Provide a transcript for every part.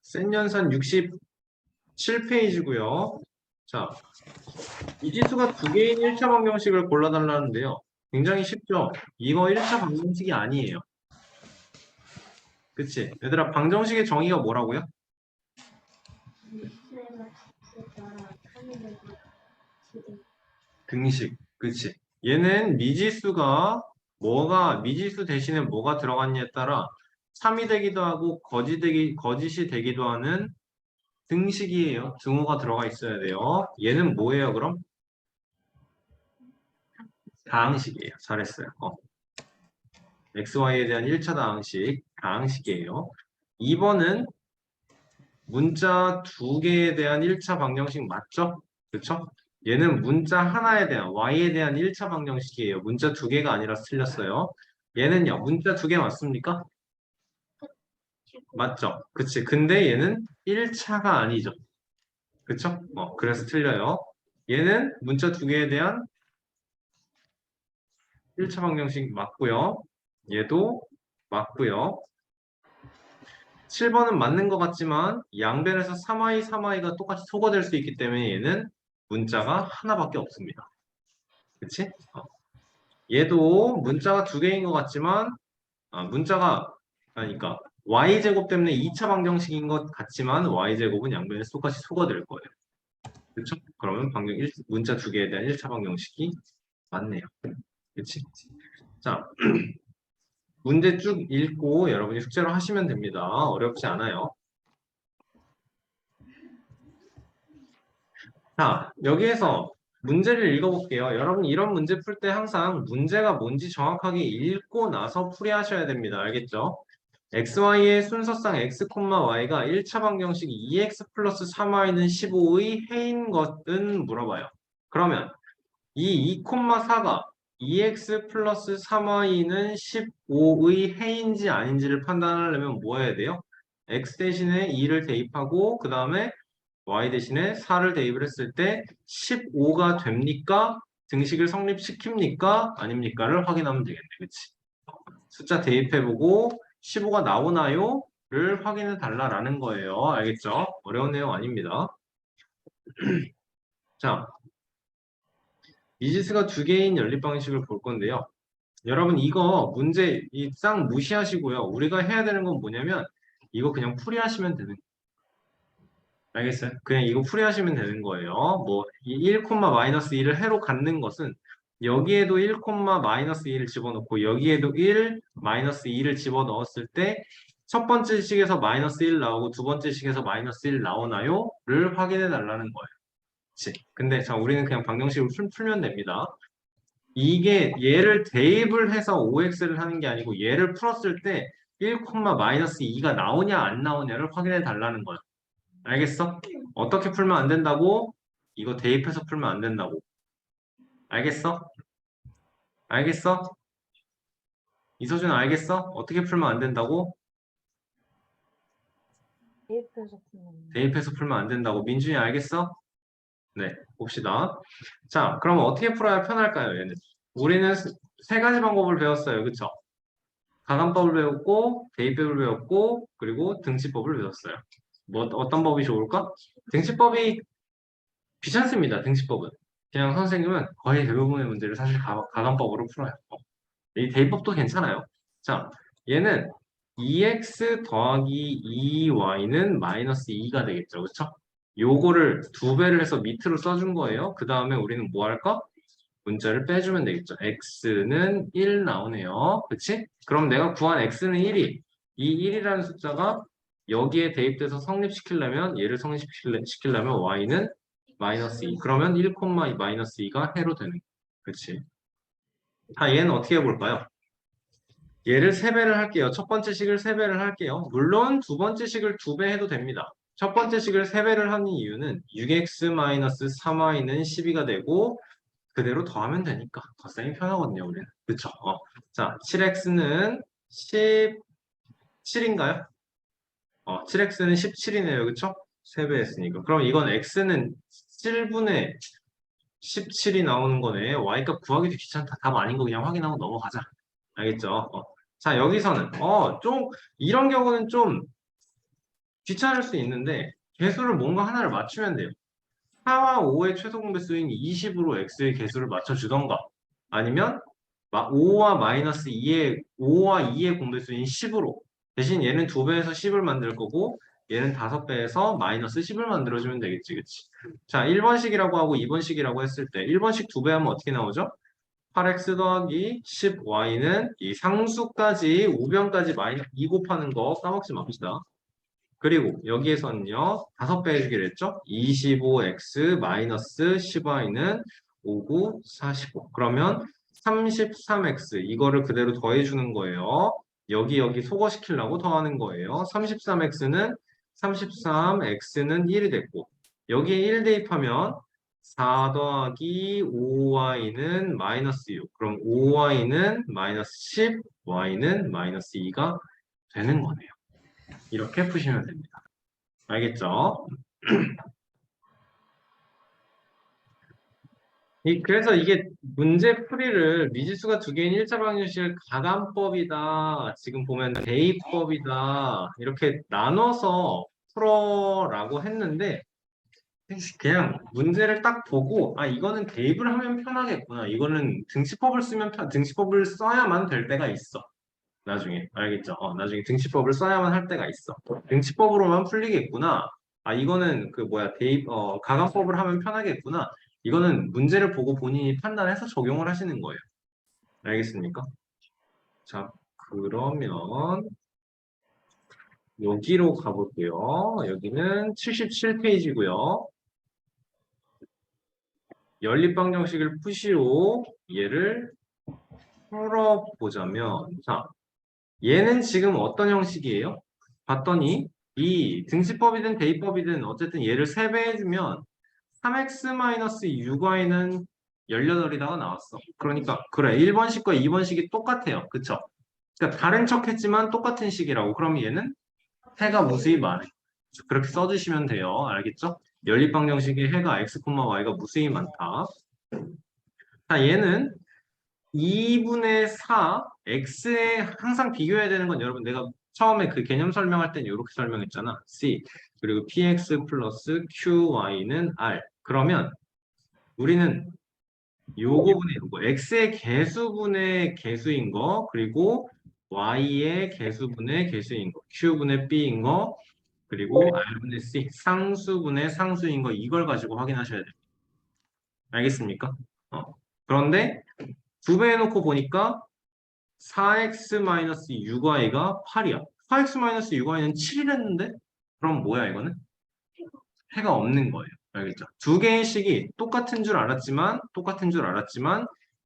센 연산 67페이지고요. 자, 미지수가 두 개인 1차 방정식을 골라달라는데요. 굉장히 쉽죠? 이거 1차 방정식이 아니에요. 그치? 얘들아, 방정식의 정의가 뭐라고요? 등식. 그치? 얘는 미지수가 미지수 대신에 뭐가 들어갔냐에 따라 3이 되기도 하고 거짓이 되기도 하는 등식이에요. 등호가 들어가 있어야 돼요. 얘는 뭐예요, 그럼? 다항식이에요. 잘했어요. XY에 대한 1차 다항식이에요. 2번은 문자 두 개에 대한 1차 방정식 맞죠? 그쵸? 얘는 문자 하나에 대한 Y에 대한 1차 방정식이에요. 문자 두 개가 아니라 틀렸어요. 얘는요, 문자 두 개 맞습니까? 맞죠? 그치. 근데 얘는 1차가 아니죠. 그쵸? 그래서 틀려요. 얘는 문자 두 개에 대한 1차 방정식 맞고요. 얘도 맞고요. 7번은 맞는 것 같지만 양변에서 3i, 3i가 똑같이 소거될 수 있기 때문에 얘는 문자가 하나밖에 없습니다. 그치? 얘도 문자가 두 개인 것 같지만 그러니까 y제곱 때문에 2차 방정식인 것 같지만 y제곱은 양변에서 똑같이 소거될 거예요. 그쵸? 그러면 문자 두 개에 대한 1차 방정식이 맞네요. 그치? 자, 문제 쭉 읽고 여러분이 숙제로 하시면 됩니다. 어렵지 않아요. 자, 여기에서 문제를 읽어볼게요. 여러분 이런 문제 풀 때 항상 문제가 뭔지 정확하게 읽고 나서 풀이하셔야 됩니다. 알겠죠? xy의 순서상 x, y가 1차 방정식 2x 플러스 3y는 15의 해인 것은 물어봐요. 그러면 이 2,4가 2x 플러스 3y는 15의 해인지 아닌지를 판단하려면 뭐 해야 돼요? x 대신에 2를 대입하고 그 다음에 y 대신에 4를 대입을 했을 때 15가 됩니까? 등식을 성립시킵니까? 아닙니까를 확인하면 되겠네. 그치? 숫자 대입해보고 15가 나오나요? 를 확인해 달라라는 거예요. 알겠죠? 어려운 내용 아닙니다. 자, 미지수가 두 개인 연립 방식을 볼 건데요. 여러분 이거 문제 싹 무시하시고요. 우리가 해야 되는 건 뭐냐면 이거 그냥 풀이하시면 되는 거예요. 알겠어요? 그냥 이거 풀이하시면 되는 거예요. 뭐, 이 1, 마이너스 2를 해로 갖는 것은 여기에도 1, 마이너스 2를 집어넣고 여기에도 1, 마이너스 2를 집어넣었을 때 첫 번째 식에서 마이너스 1 나오고 두 번째 식에서 마이너스 1 나오나요? 를 확인해 달라는 거예요. 그치? 근데 자, 우리는 그냥 방정식으로 풀면 됩니다. 이게 얘를 대입을 해서 5x를 하는 게 아니고 얘를 풀었을 때 1, 마이너스 2가 나오냐 안 나오냐를 확인해 달라는 거예요. 알겠어? 어떻게 풀면 안 된다고? 이거 대입해서 풀면 안 된다고. 알겠어? 알겠어? 이서준 알겠어? 어떻게 풀면 안 된다고? 대입해서 풀면 안 된다고. 민준이 알겠어? 네, 봅시다. 자, 그럼 어떻게 풀어야 편할까요, 얘는? 우리는 세 가지 방법을 배웠어요. 그쵸? 가감법을 배웠고, 대입법을 배웠고, 그리고 등치법을 배웠어요. 어떤 법이 좋을까? 등치법이 귀찮습니다. 등치법은. 그냥 선생님은 거의 대부분의 문제를 사실 가감법으로 풀어요. 이 대입법도 괜찮아요. 자, 얘는 2x 더하기 2y는 마이너스 2가 되겠죠. 그쵸? 요거를 두 배를 해서 밑으로 써준 거예요. 그 다음에 우리는 뭐 할까? 문자를 빼주면 되겠죠. x는 1 나오네요. 그치? 그럼 내가 구한 x는 1이 이 1이라는 숫자가 여기에 대입돼서 성립시키려면 얘를 성립시키려면 y는 마이너스 2. 그러면 1, 마이너스 2가 해로 되는 거예요. 그치? 자, 얘는 어떻게 해볼까요? 얘를 3배를 할게요. 첫 번째 식을 3배를 할게요. 물론 두 번째 식을 2배 해도 됩니다. 첫 번째 식을 3배를 하는 이유는 6x-3y는 12가 되고 그대로 더하면 되니까 덧셈이 편하거든요, 우리는. 그쵸? 자, 7x는 17인가요? 7x는 17이네요, 그쵸? 3배 했으니까. 그럼 이건 x는 7분의 17이 나오는 거네. y값 구하기도 귀찮다. 답 아닌 거 그냥 확인하고 넘어가자. 알겠죠? 자, 여기서는 좀 이런 경우는 좀 귀찮을 수 있는데 개수를 뭔가 하나를 맞추면 돼요. 4와 5의 최소 공배수인 20으로 x의 개수를 맞춰주던가 아니면 5와 마이너스 2의 공배수인 10으로 대신 얘는 2배에서 10을 만들 거고 얘는 5배에서 마이너스 10을 만들어주면 되겠지, 그치? 자, 1번식이라고 하고 2번식이라고 했을 때 1번식 2배 하면 어떻게 나오죠? 8x 더하기 10y는 이 상수까지 우변까지 마이너스 2 곱하는 거 까먹지 맙시다. 그리고 여기에서는요, 5배 해주기로 했죠? 25x 마이너스 10y는 59, 45. 그러면 33x, 이거를 그대로 더해주는 거예요. 여기 소거시키려고 더하는 거예요. 33x는 33x는 1이 됐고, 여기에 1 대입하면 4 더하기 5y는 마이너스 6. 그럼 5y는 마이너스 10, y는 마이너스 2가 되는 거네요. 이렇게 푸시면 됩니다. 알겠죠? 그래서 이게 문제 풀이를 미지수가 두 개인 일자방정식을 가감법이다, 지금 보면 대입법이다 이렇게 나눠서 풀어라고 했는데 그냥 문제를 딱 보고 아 이거는 대입을 하면 편하겠구나, 이거는 등식법을 써야만 될 때가 있어. 나중에 알겠죠? 나중에 등식법을 써야만 할 때가 있어. 등식법으로만 풀리겠구나. 아 이거는 그 뭐야 대입 가감법을 하면 편하겠구나. 이거는 문제를 보고 본인이 판단해서 적용을 하시는 거예요. 알겠습니까? 자, 그러면 여기로 가볼게요. 여기는 77페이지고요. 연립방정식을 푸시오 얘를 풀어보자면 자, 얘는 지금 어떤 형식이에요? 봤더니 이 등식법이든 대입법이든 어쨌든 얘를 3배 해주면 3x-6y는 18이다가 나왔어. 그러니까 그래 1번식과 2번식이 똑같아요. 그쵸? 그러니까 다른 척 했지만 똑같은 식이라고. 그럼 얘는 해가 무수히 많아. 그렇게 써주시면 돼요. 알겠죠? 연립방정식의 해가 x, y가 무수히 많다. 자, 얘는 2분의 4, x에 항상 비교해야 되는 건 여러분 내가 처음에 그 개념 설명할 땐 이렇게 설명했잖아. c 그리고 px 플러스 qy는 r. 그러면 우리는 요거분의 요거 x의 개수분의 개수인 거 그리고 y의 개수분의 개수인 거 q분의 b인 거 그리고 r분의 c 상수분의 상수인 거 이걸 가지고 확인하셔야 돼요. 알겠습니까? 그런데 2배 해놓고 보니까 4x-6y가 8이야. 4x-6y는 7이랬는데? 그럼 뭐야 이거는? 해가 없는 거예요. 알겠죠? 두 개의 식이 똑같은 줄 알았지만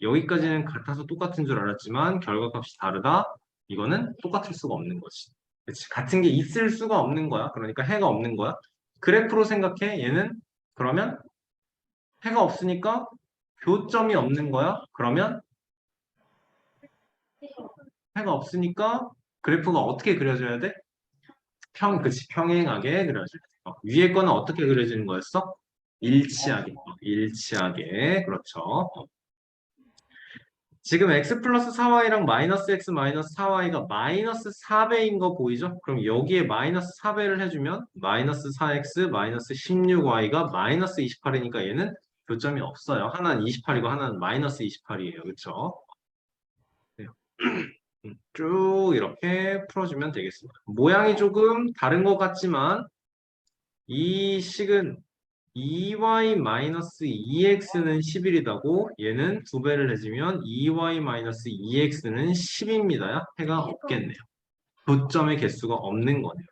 여기까지는 같아서 똑같은 줄 알았지만 결과값이 다르다. 이거는 똑같을 수가 없는 거지. 그치? 같은 게 있을 수가 없는 거야. 그러니까 해가 없는 거야. 그래프로 생각해. 얘는 그러면 해가 없으니까 교점이 없는 거야. 그러면 해가 없으니까 그래프가 어떻게 그려져야 돼? 그치, 평행하게 그려줘야 돼. 위에 거는 어떻게 그려지는 거였어? 일치하게. 일치하게. 그렇죠. 지금 x 플러스 4y랑 마이너스 x 마이너스 4y가 마이너스 4배인 거 보이죠? 그럼 여기에 마이너스 4배를 해주면 마이너스 4x 마이너스 16y가 마이너스 28이니까 얘는 교점이 없어요. 하나는 28이고 하나는 마이너스 28이에요. 그렇죠? 쭉 이렇게 풀어주면 되겠습니다. 모양이 조금 다른 것 같지만 이 식은 2y-2x는 11이다고 얘는 2배를 해주면 2y-2x는 10입니다. 해가 없겠네요. 교점의 개수가 없는 거네요.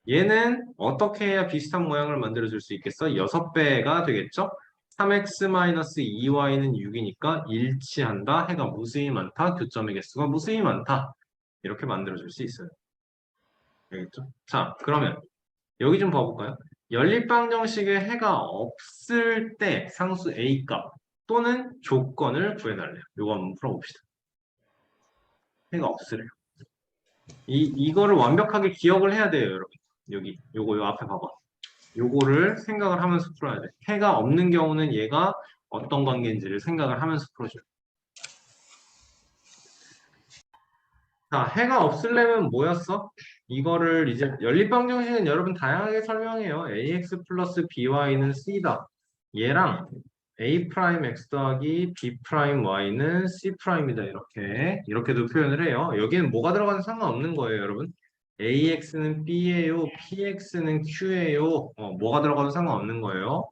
얘는 어떻게 해야 비슷한 모양을 만들어줄 수 있겠어? 6배가 되겠죠? 3x-2y는 6이니까 일치한다. 해가 무수히 많다. 교점의 개수가 무수히 많다. 이렇게 만들어줄 수 있어요. 알겠죠? 자, 그러면 여기 좀 봐볼까요? 연립방정식에 해가 없을 때 상수 A 값 또는 조건을 구해달래요. 이거 한번 풀어봅시다. 해가 없으래요. 이거를 완벽하게 기억을 해야 돼요, 여러분. 여기, 요 앞에 봐봐. 요거를 생각을 하면서 풀어야 돼. 해가 없는 경우는 얘가 어떤 관계인지를 생각을 하면서 풀어줘요. 자, 해가 없으려면 뭐였어? 이거를 이제 연립방정식은 여러분 다양하게 설명해요. ax 플러스 by는 c다. 얘랑 a 프라임 x 더하기 b 프라임 y는 c 프라임이다. 이렇게도 표현을 해요. 여기는 뭐가 들어가도 상관없는 거예요, 여러분. ax는 b예요, px는 q예요. 뭐가 들어가도 상관없는 거예요.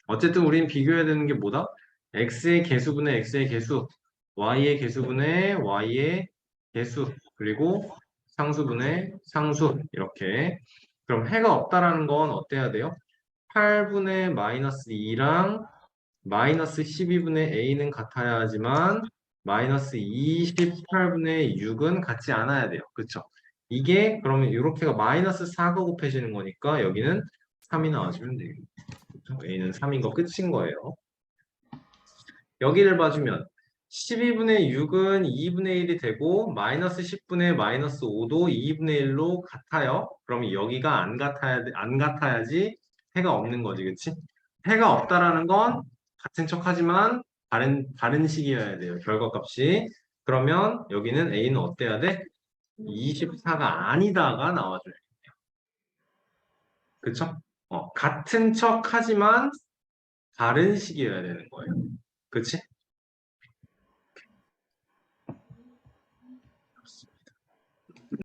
어쨌든 우린 비교해야 되는 게 뭐다? x의 개수분의 x의 개수, y의 개수분의 y의 개수, 그리고 상수분의 상수 이렇게. 그럼 해가 없다라는 건 어때야 돼요? 8분의 마이너스 2랑 마이너스 12분의 a는 같아야 하지만 마이너스 28분의 6은 같지 않아야 돼요. 그쵸? 이게 그러면 이렇게가 마이너스 4가 곱해지는 거니까 여기는 3이 나와주면 돼요. 그쵸? a는 3인 거 끝인 거예요. 여기를 봐주면 12분의 6은 2분의 1이 되고 마이너스 10분의 마이너스 5도 2분의 1로 같아요. 그러면 여기가 안 같아야지 해가 없는 거지, 그치? 해가 없다라는 건 같은 척하지만 다른 식이어야 돼요. 결과값이. 그러면 여기는 A는 어때야 돼? 24가 아니다가 나와줘요. 그쵸? 같은 척하지만 다른 식이어야 되는 거예요. 그치?